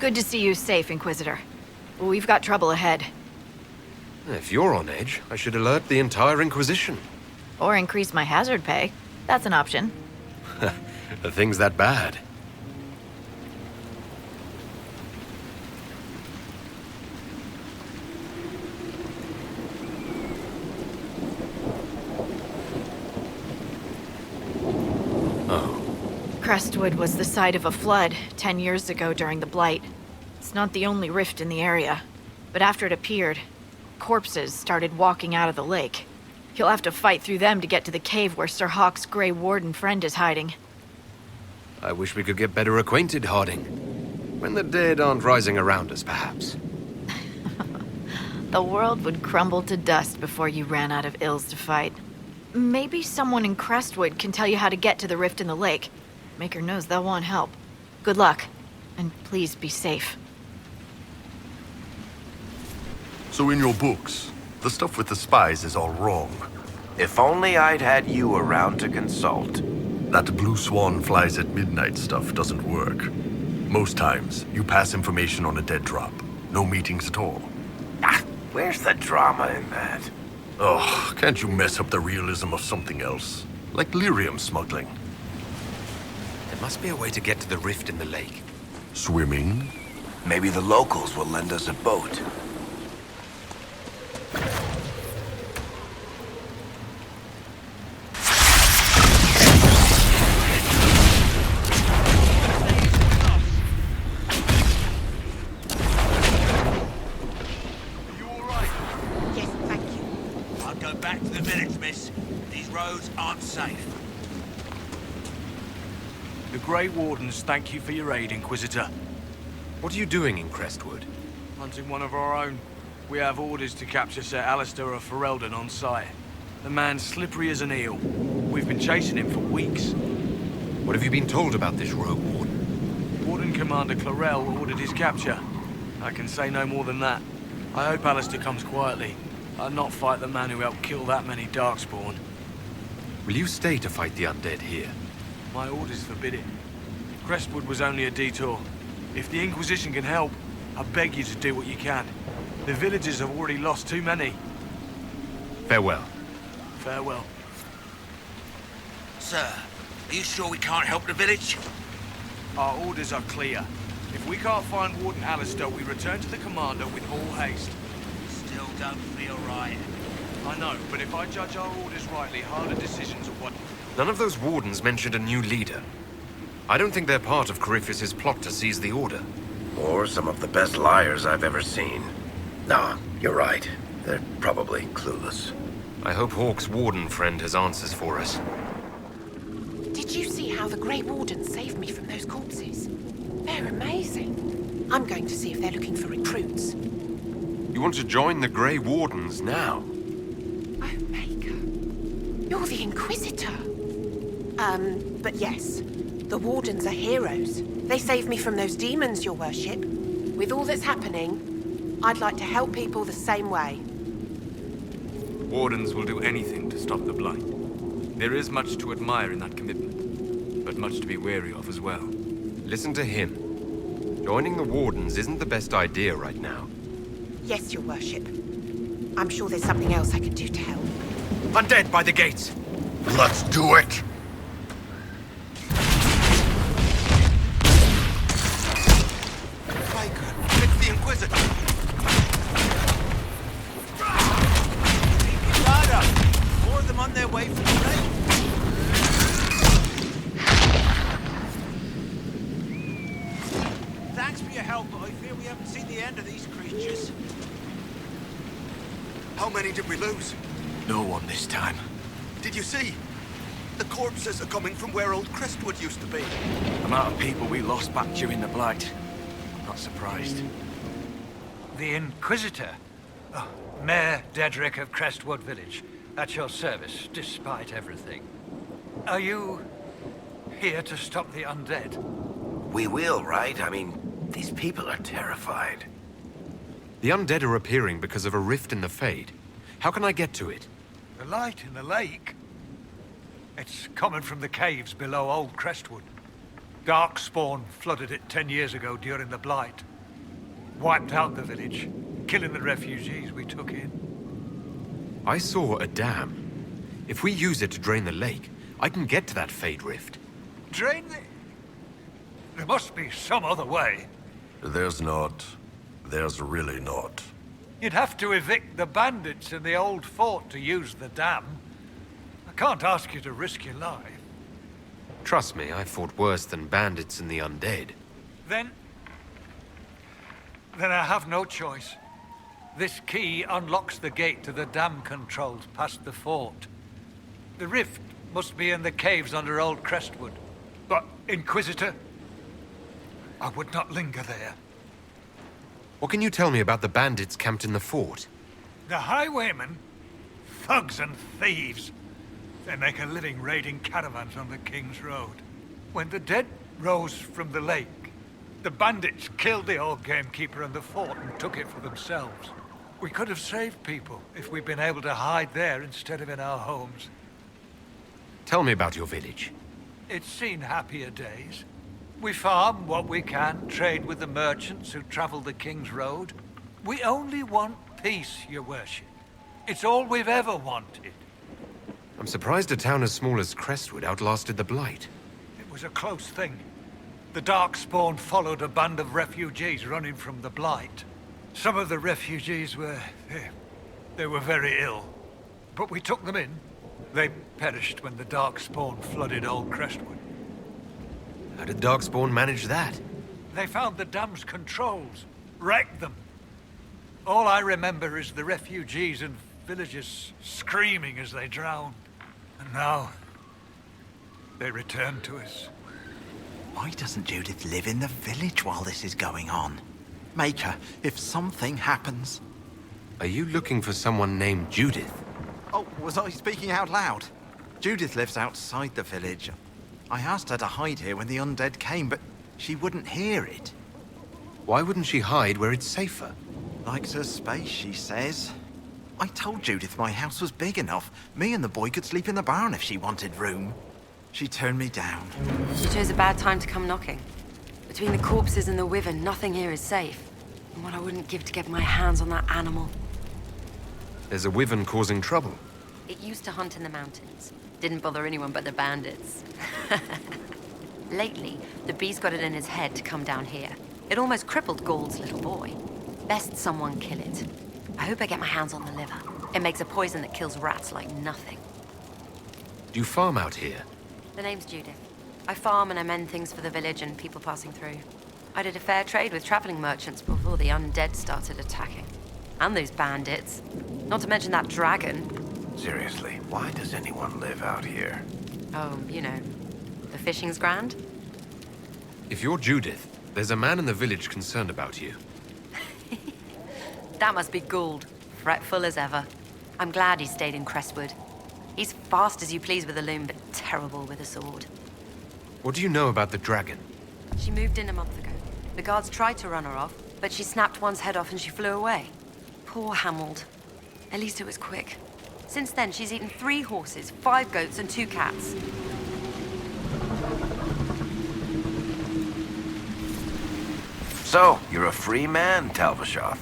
Good to see you safe, Inquisitor. We've got trouble ahead. If you're on edge, I should alert the entire Inquisition. Or increase my hazard pay. That's an option. Are things that bad? Crestwood was the site of a flood 10 years ago during the Blight. It's not the only rift in the area, but after it appeared, corpses started walking out of the lake. You'll have to fight through them to get to the cave where Sir Hawke's Grey Warden friend is hiding. I wish we could get better acquainted, Harding. When the dead aren't rising around us, perhaps. The world would crumble to dust before you ran out of ills to fight. Maybe someone in Crestwood can tell you how to get to the rift in the lake. Maker knows they'll want help. Good luck, and please be safe. So in your books, the stuff with the spies is all wrong. If only I'd had you around to consult. That blue swan flies at midnight stuff doesn't work. Most times, you pass information on a dead drop. No meetings at all. Ah, where's the drama in that? Oh, can't you mess up the realism of something else? Like lyrium smuggling. There must be a way to get to the rift in the lake. Swimming? Maybe the locals will lend us a boat. The Grey Wardens thank you for your aid, Inquisitor. What are you doing in Crestwood? Hunting one of our own. We have orders to capture Sir Alistair of Ferelden on sight. The man's slippery as an eel. We've been chasing him for weeks. What have you been told about this rogue warden? Warden Commander Clarel ordered his capture. I can say no more than that. I hope Alistair comes quietly. I'll not fight the man who helped kill that many Darkspawn. Will you stay to fight the undead here? My orders forbid it. Crestwood was only a detour. If the Inquisition can help, I beg you to do what you can. The villagers have already lost too many. Farewell. Farewell. Sir, are you sure we can't help the village? Our orders are clear. If we can't find Warden Alistair, we return to the Commander with all haste. Still don't feel right. I know, but if I judge our orders rightly, harder decisions are what... None of those wardens mentioned a new leader. I don't think they're part of Coryphus' plot to seize the Order. Or some of the best liars I've ever seen. Nah, you're right. They're probably clueless. I hope Hawke's warden friend has answers for us. Did you see how the Grey Wardens saved me from those corpses? They're amazing. I'm going to see if they're looking for recruits. You want to join the Grey Wardens now? Oh, Maker. You're the Inquisitor. But yes. The Wardens are heroes. They saved me from those demons, your worship. With all that's happening, I'd like to help people the same way. Wardens will do anything to stop the Blight. There is much to admire in that commitment, but much to be wary of as well. Listen to him. Joining the Wardens isn't the best idea right now. Yes, your worship. I'm sure there's something else I can do to help. Undead by the gates! Let's do it! It's the Inquisitor! More of them on their way from the lake. Thanks for your help, but I fear we haven't seen the end of these creatures. How many did we lose? No one this time. Did you see? The corpses are coming from where old Crestwood used to be. The amount of people we lost back during the Blight. I'm not surprised. The Inquisitor? Oh, Mayor Dedrick of Crestwood Village. At your service, despite everything. Are you here to stop the undead? We will, right? I mean, these people are terrified. The undead are appearing because of a rift in the Fade. How can I get to it? The light in the lake? It's coming from the caves below Old Crestwood. Darkspawn flooded it 10 years ago during the Blight. wiped out the village, killing the refugees we took in. I saw a dam. If we use it to drain the lake, I can get to that Fade Rift. Drain the... There must be some other way. There's not. There's really not. You'd have to evict the bandits in the old fort to use the dam. I can't ask you to risk your life. Trust me, I've fought worse than bandits and the undead. Then I have no choice. This key unlocks the gate to the dam controls past the fort. The rift must be in the caves under old Crestwood. But, Inquisitor, I would not linger there. What can you tell me about the bandits camped in the fort? The highwaymen, thugs and thieves. They make a living raiding caravans on the King's Road. When the dead rose from the lake, the bandits killed the old gamekeeper and the fort and took it for themselves. We could have saved people if we'd been able to hide there instead of in our homes. Tell me about your village. It's seen happier days. We farm what we can, trade with the merchants who travel the King's Road. We only want peace, your worship. It's all we've ever wanted. I'm surprised a town as small as Crestwood outlasted the Blight. It was a close thing. The Darkspawn followed a band of refugees running from the Blight. Some of the refugees were... they were very ill. But we took them in. They perished when the Darkspawn flooded old Crestwood. How did Darkspawn manage that? They found the dam's controls, wrecked them. All I remember is the refugees and villagers screaming as they drowned. And now, they return to us. Why doesn't Judith live in the village while this is going on? Make her, if something happens. Are you looking for someone named Judith? Oh, was I speaking out loud? Judith lives outside the village. I asked her to hide here when the undead came, but she wouldn't hear it. Why wouldn't she hide where it's safer? Likes her space, she says. I told Judith my house was big enough. Me and the boy could sleep in the barn if she wanted room. She turned me down. She chose a bad time to come knocking. Between the corpses and the wyvern, nothing here is safe. And what I wouldn't give to get my hands on that animal. There's a wyvern causing trouble. It used to hunt in the mountains. Didn't bother anyone but the bandits. Lately, the beast got it in his head to come down here. It almost crippled Gauld's little boy. Best someone kill it. I hope I get my hands on the liver. It makes a poison that kills rats like nothing. Do you farm out here? The name's Judith. I farm and I mend things for the village and people passing through. I did a fair trade with traveling merchants before the undead started attacking. And those bandits. Not to mention that dragon. Seriously, why does anyone live out here? Oh, you know, the fishing's grand. If you're Judith, there's a man in the village concerned about you. That must be Gould, fretful as ever. I'm glad he stayed in Crestwood. He's fast as you please with a loom, but terrible with a sword. What do you know about the dragon? She moved in a month ago. The guards tried to run her off, but she snapped one's head off and she flew away. Poor Hamold. At least it was quick. Since then, she's eaten 3 horses, 5 goats, and 2 cats. So, you're a free man, Talvashoth.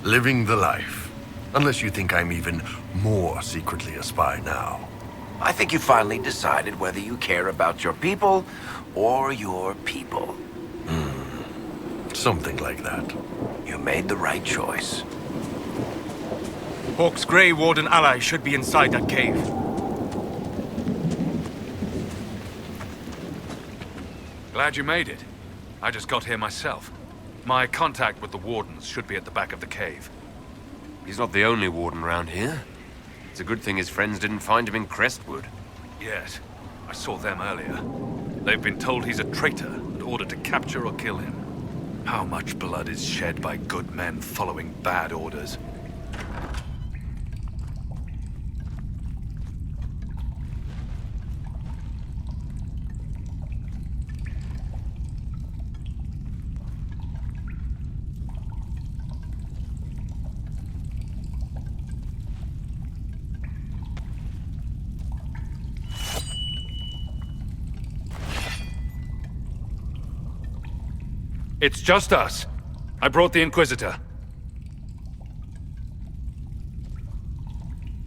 Living the life. Unless you think I'm even more secretly a spy now. I think you finally decided whether you care about your people or your people. Something like that. You made the right choice. Hawke's Grey Warden ally should be inside that cave. Glad you made it. I just got here myself. My contact with the Wardens should be at the back of the cave. He's not the only warden around here. It's a good thing his friends didn't find him in Crestwood. Yes, I saw them earlier. They've been told he's a traitor and ordered to capture or kill him. How much blood is shed by good men following bad orders? It's just us. I brought the Inquisitor.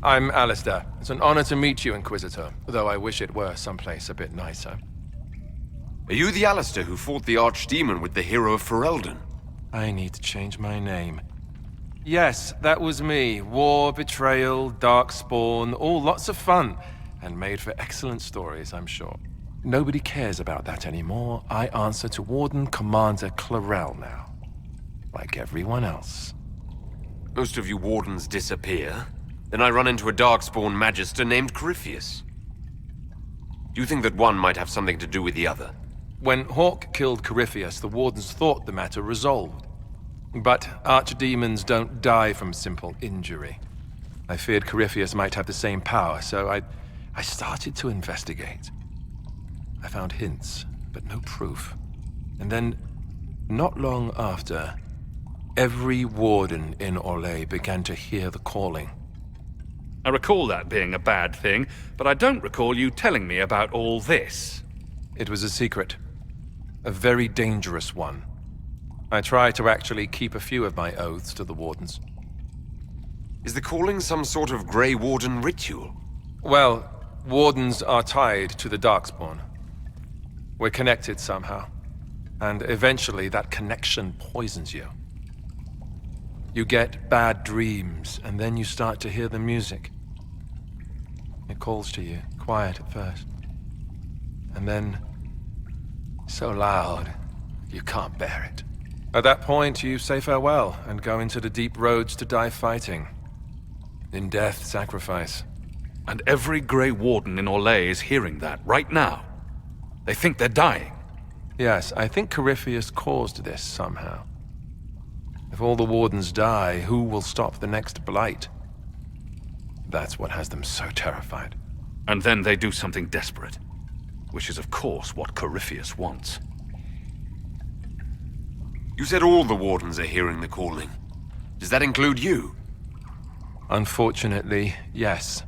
I'm Alistair. It's an honor to meet you, Inquisitor, though I wish it were someplace a bit nicer. Are you the Alistair who fought the Archdemon with the hero of Ferelden? I need to change my name. Yes, that was me. War, betrayal, darkspawn, all lots of fun. And made for excellent stories, I'm sure. Nobody cares about that anymore. I answer to Warden Commander Clarel now. Like everyone else. Most of you Wardens disappear. Then I run into a Darkspawn Magister named Corypheus. Do you think that one might have something to do with the other? When Hawke killed Corypheus, the Wardens thought the matter resolved. But archdemons don't die from simple injury. I feared Corypheus might have the same power, so I started to investigate. I found hints, but no proof. And then, not long after, every warden in Orlais began to hear the calling. I recall that being a bad thing, but I don't recall you telling me about all this. It was a secret. A very dangerous one. I try to actually keep a few of my oaths to the Wardens. Is the calling some sort of Grey Warden ritual? Well, Wardens are tied to the Darkspawn. We're connected somehow. And eventually that connection poisons you. You get bad dreams, and then you start to hear the music. It calls to you, quiet at first. And then, so loud, you can't bear it. At that point, you say farewell, and go into the deep roads to die fighting. In death, sacrifice. And every Grey Warden in Orlais is hearing that right now. They think they're dying. Yes, I think Corypheus caused this somehow. If all the Wardens die, who will stop the next blight? That's what has them so terrified. And then they do something desperate. Which is, of course, what Corypheus wants. You said all the Wardens are hearing the calling. Does that include you? Unfortunately, yes.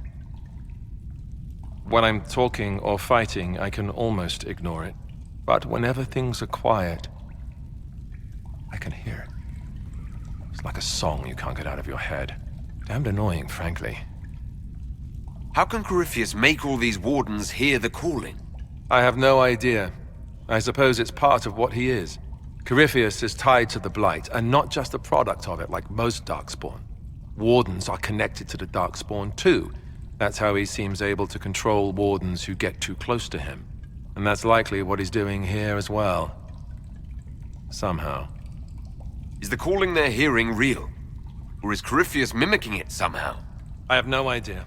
When I'm talking or fighting, I can almost ignore it. But whenever things are quiet, I can hear it. It's like a song you can't get out of your head. Damned annoying, frankly. How can Corypheus make all these Wardens hear the calling? I have no idea. I suppose it's part of what he is. Corypheus is tied to the Blight, and not just a product of it like most Darkspawn. Wardens are connected to the Darkspawn too. That's how he seems able to control Wardens who get too close to him. And that's likely what he's doing here as well. Somehow. Is the calling they're hearing real? Or is Corypheus mimicking it somehow? I have no idea.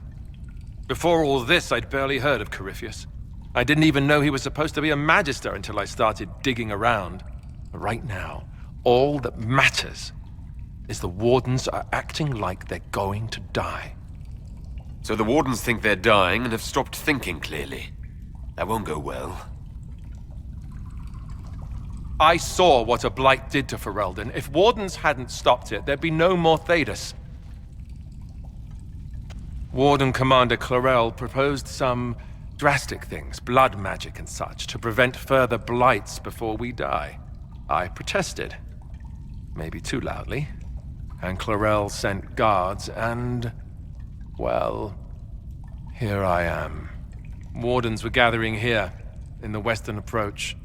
Before all this, I'd barely heard of Corypheus. I didn't even know he was supposed to be a Magister until I started digging around. But right now, all that matters is the Wardens are acting like they're going to die. So the Wardens think they're dying and have stopped thinking clearly. That won't go well. I saw what a Blight did to Ferelden. If Wardens hadn't stopped it, there'd be no more Thedas. Warden Commander Clarel proposed some drastic things, blood magic and such, to prevent further blights before we die. I protested. Maybe too loudly. And Clarel sent guards and... well, here I am. Wardens were gathering here, in the western approach.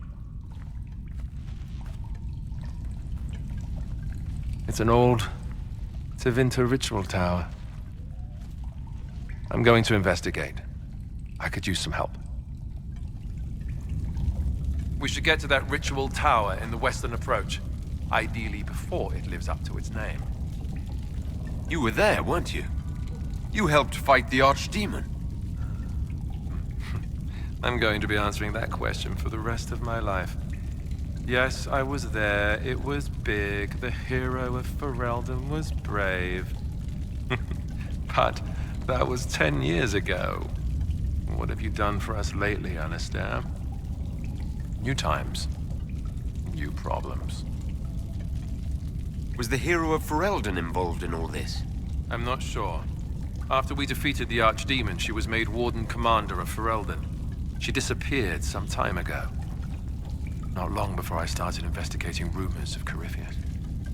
It's an old Tevinter ritual tower. I'm going to investigate. I could use some help. We should get to that ritual tower in the western approach. Ideally before it lives up to its name. You were there, weren't you? You helped fight the Archdemon. I'm going to be answering that question for the rest of my life. Yes, I was there. It was big. The hero of Ferelden was brave. But that was 10 years ago. What have you done for us lately, Alistair? New times. New problems. Was the hero of Ferelden involved in all this? I'm not sure. After we defeated the Archdemon, she was made Warden Commander of Ferelden. She disappeared some time ago. Not long before I started investigating rumors of Corypheus.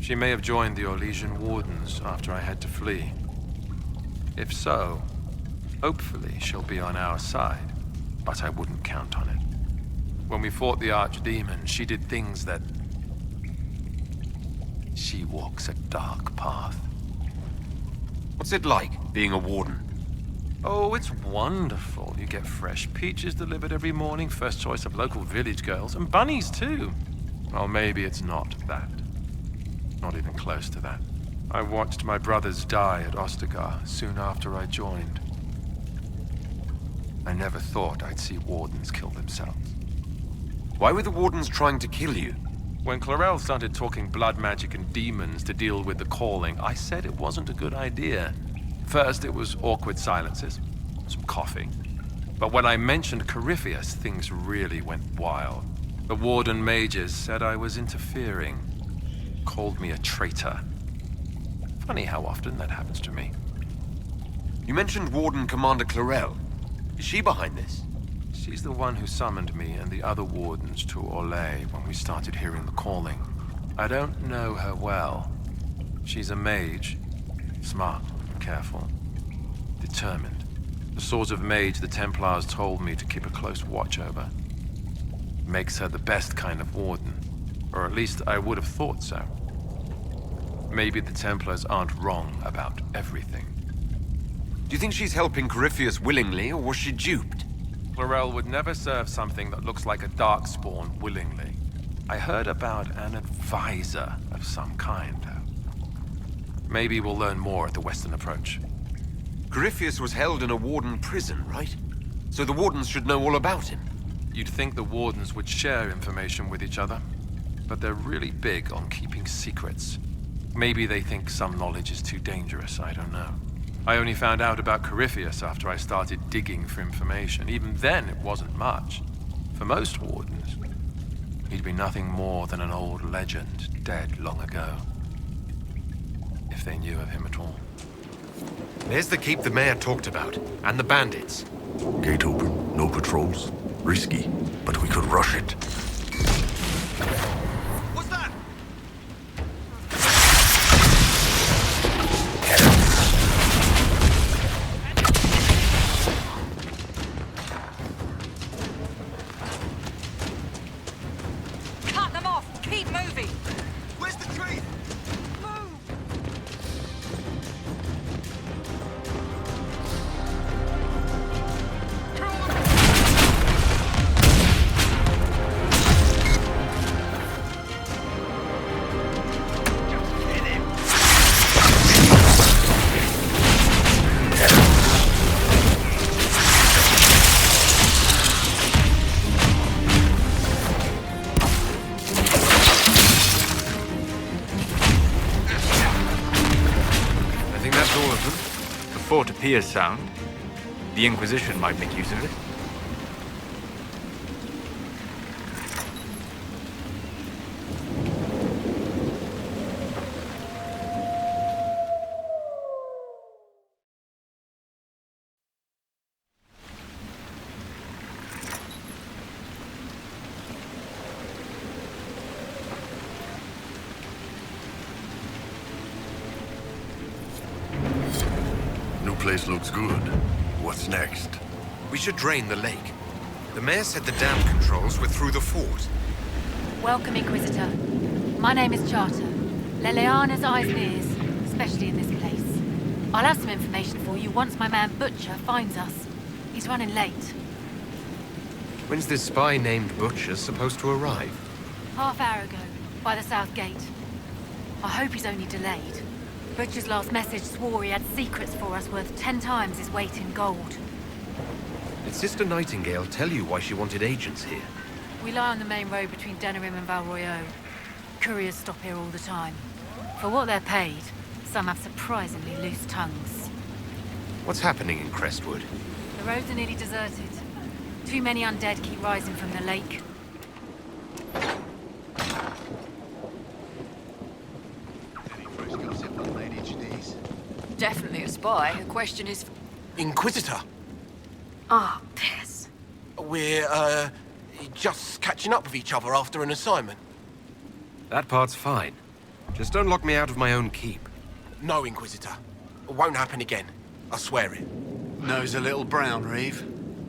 She may have joined the Orlesian Wardens after I had to flee. If so, hopefully she'll be on our side, but I wouldn't count on it. When we fought the Archdemon, she did things that... She walks a dark path. What's it like, being a warden? Oh, it's wonderful. You get fresh peaches delivered every morning, first choice of local village girls, and bunnies too. Well, maybe it's not that. Not even close to that. I watched my brothers die at Ostagar soon after I joined. I never thought I'd see wardens kill themselves. Why were the wardens trying to kill you? When Clarel started talking blood magic and demons to deal with the calling, I said it wasn't a good idea. First, it was awkward silences, some coughing. But when I mentioned Corypheus, things really went wild. The warden mages said I was interfering, called me a traitor. Funny how often that happens to me. You mentioned Warden Commander Clarel. Is she behind this? She's the one who summoned me and the other wardens to Orlais when we started hearing the calling. I don't know her well. She's a mage. Smart, careful, determined. The sort of mage the Templars told me to keep a close watch over. Makes her the best kind of warden. Or at least I would have thought so. Maybe the Templars aren't wrong about everything. Do you think she's helping Corypheus willingly, or was she duped? Clarel would never serve something that looks like a darkspawn willingly. I heard about an advisor of some kind, though. Maybe we'll learn more at the Western Approach. Corypheus was held in a warden prison, right? So the wardens should know all about him. You'd think the wardens would share information with each other, but they're really big on keeping secrets. Maybe they think some knowledge is too dangerous, I don't know. I only found out about Corypheus after I started digging for information. Even then, it wasn't much. For most wardens, he'd be nothing more than an old legend, dead long ago. If they knew of him at all. There's the keep the mayor talked about, and the bandits. Gate open, no patrols. Risky, but we could rush it. What's that? Cut them off! Keep moving! Where's the tree? Fort appears sound. The Inquisition might make use of it. Place looks good. What's next? We should drain the lake. The mayor said the dam controls were through the fort. Welcome, Inquisitor. My name is Charter. Leleana's eyes and ears, especially in this place. I'll have some information for you once my man Butcher finds us. He's running late. When's this spy named Butcher supposed to arrive? Half hour ago, by the south gate. I hope he's only delayed. Butcher's last message swore he had secrets for us worth 10 times his weight in gold. Did Sister Nightingale tell you why she wanted agents here? We lie on the main road between Denerim and Valroyo. Couriers stop here all the time. For what they're paid, some have surprisingly loose tongues. What's happening in Crestwood? The roads are nearly deserted. Too many undead keep rising from the lake. Definitely a spy. The question is... Inquisitor. Ah, piss. We're, just catching up with each other after an assignment. That part's fine. Just don't lock me out of my own keep. No, Inquisitor. It won't happen again. I swear it. Nose a little brown, Reeve.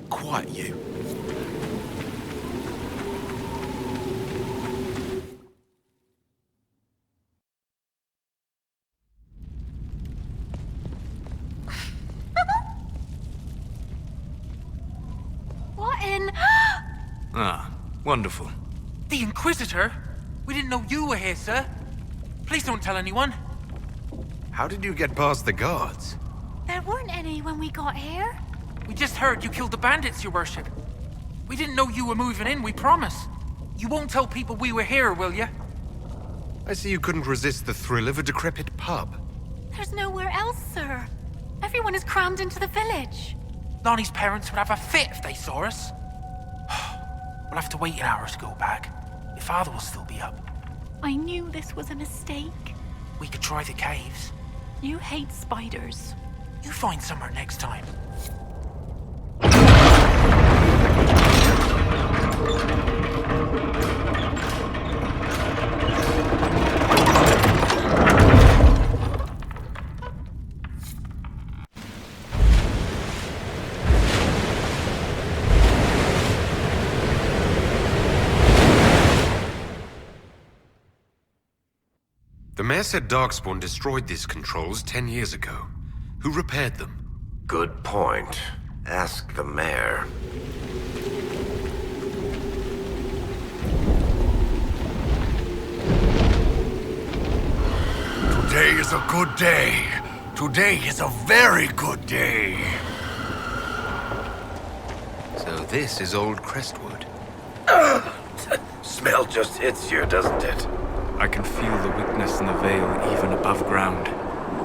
Quiet, you. What in... Ah, wonderful. The Inquisitor? We didn't know you were here, sir. Please don't tell anyone. How did you get past the guards? There weren't any when we got here. We just heard you killed the bandits, your worship. We didn't know you were moving in, we promise. You won't tell people we were here, will you? I see you couldn't resist the thrill of a decrepit pub. There's nowhere else, sir. Everyone is crammed into the village. Lonnie's parents would have a fit if they saw us. We'll have to wait an hour to go back. Your father will still be up. I knew this was a mistake. We could try the caves. You hate spiders. You find somewhere next time. The mayor said Darkspawn destroyed these controls 10 years ago. Who repaired them? Good point. Ask the mayor. Today is a good day. Today is a very good day. So this is old Crestwood. Smell just hits you, doesn't it? I can feel the weakness in the veil even above ground.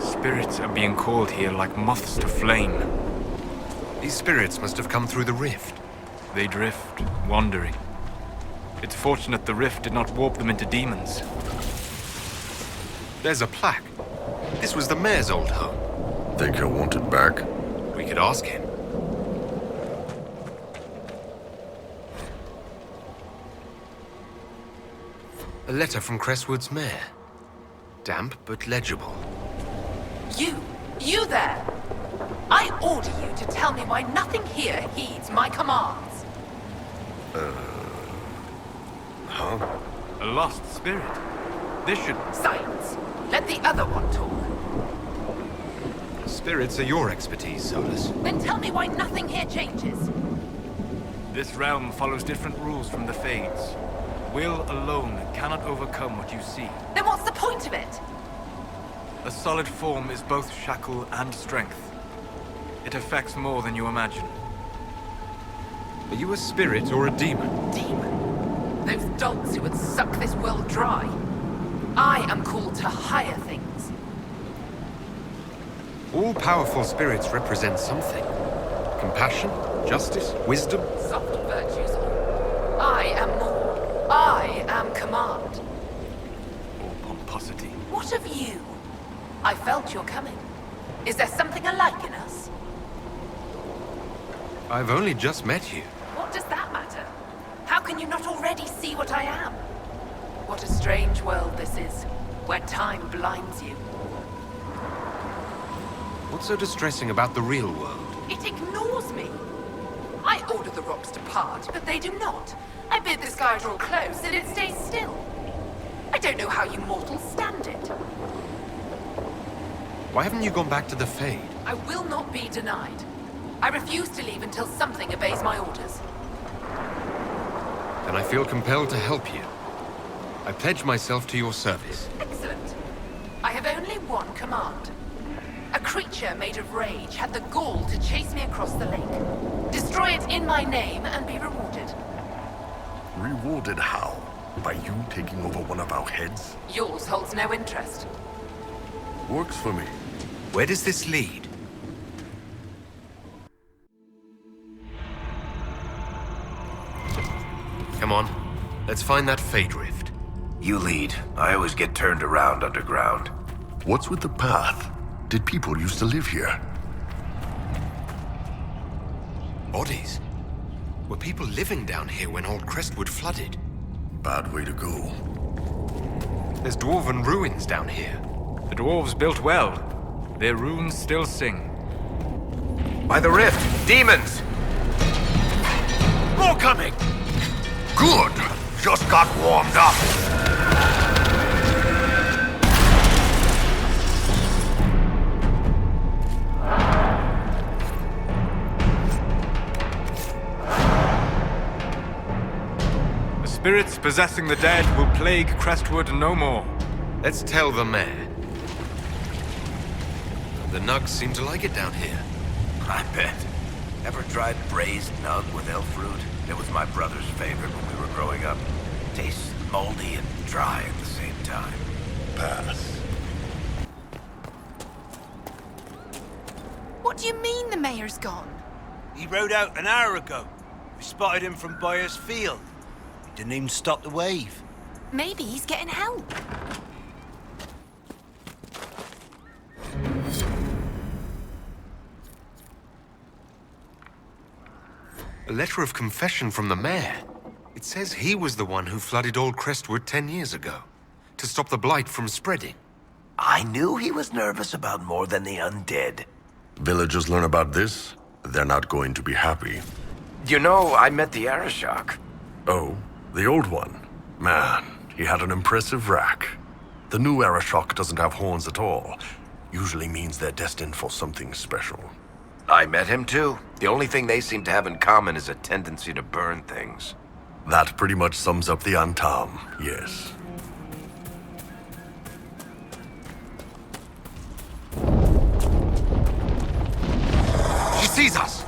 Spirits are being called here like moths to flame. These spirits must have come through the rift. They drift, wandering. It's fortunate the rift did not warp them into demons. There's a plaque. This was the mayor's old home. Think he'll want it back? We could ask him. A letter from Crestwood's mayor. Damp but legible. You there! I order you to tell me why nothing here heeds my commands. Huh? A lost spirit. This should... Silence. Let the other one talk. Spirits are your expertise, Solus. Then tell me why nothing here changes. This realm follows different rules from the Fades. Will alone cannot overcome what you see. Then what's the point of it? A solid form is both shackle and strength. It affects more than you imagine. Are you a spirit or a demon? Demon? Those dogs who would suck this world dry. I am called to higher things. All powerful spirits represent something. Compassion, justice, wisdom. Soft virtues all. I am more. I am command. Or pomposity. What of you? I felt your coming. Is there something alike in us? I've only just met you. What does that matter? How can you not already see what I am? What a strange world this is, where time blinds you. What's so distressing about the real world? It ignores me. I order the rocks to part, but they do not. I bid the sky draw close, and it stays still. I don't know how you mortals stand it. Why haven't you gone back to the Fade? I will not be denied. I refuse to leave until something obeys my orders. Then I feel compelled to help you. I pledge myself to your service. Excellent. I have only one command. A creature made of rage had the gall to chase me across the lake. Destroy it in my name and be rewarded. Rewarded how? By you taking over one of our heads? Yours holds no interest. Works for me. Where does this lead? Come on, let's find that Fade Rift. You lead. I always get turned around underground. What's with the path? Did people used to live here? Bodies? Were people living down here when old Crestwood flooded? Bad way to go. There's dwarven ruins down here. The dwarves built well. Their runes still sing. By the rift, demons! More coming! Good! Just got warmed up. The spirits possessing the dead will plague Crestwood no more. Let's tell the mayor. The nugs seem to like it down here. I bet. Ever tried braised nug with elf fruit? It was my brother's favorite when we were growing up. Tastes moldy and dry at the same time. Pass. What do you mean the mayor's gone? He rode out an hour ago. We spotted him from Byers Field. He didn't even stop the wave. Maybe he's getting help. A letter of confession from the mayor. It says he was the one who flooded old Crestwood 10 years ago, to stop the blight from spreading. I knew he was nervous about more than the undead. Villagers learn about this, they're not going to be happy. You know, I met the Arishok. Oh, the old one? Man, he had an impressive rack. The new Arishok doesn't have horns at all. Usually means they're destined for something special. I met him too. The only thing they seem to have in common is a tendency to burn things. That pretty much sums up the Antam, yes. She sees us!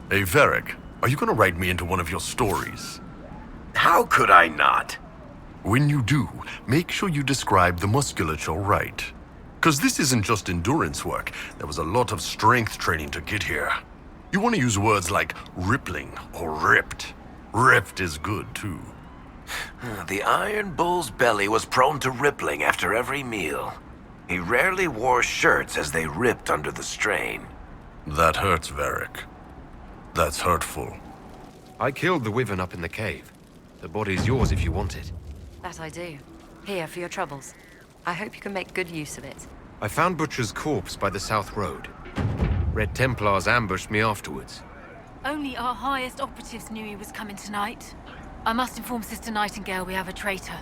Hey, Varric, are you gonna write me into one of your stories? How could I not? When you do, make sure you describe the musculature right. Cause this isn't just endurance work. There was a lot of strength training to get here. You want to use words like rippling or ripped. Ripped is good, too. The Iron Bull's belly was prone to rippling after every meal. He rarely wore shirts as they ripped under the strain. That hurts, Varric. That's hurtful. I killed the wyvern up in the cave. The body's yours if you want it. That I do. Here for your troubles. I hope you can make good use of it. I found Butcher's corpse by the South Road. Red Templars ambushed me afterwards. Only our highest operatives knew he was coming tonight. I must inform Sister Nightingale we have a traitor.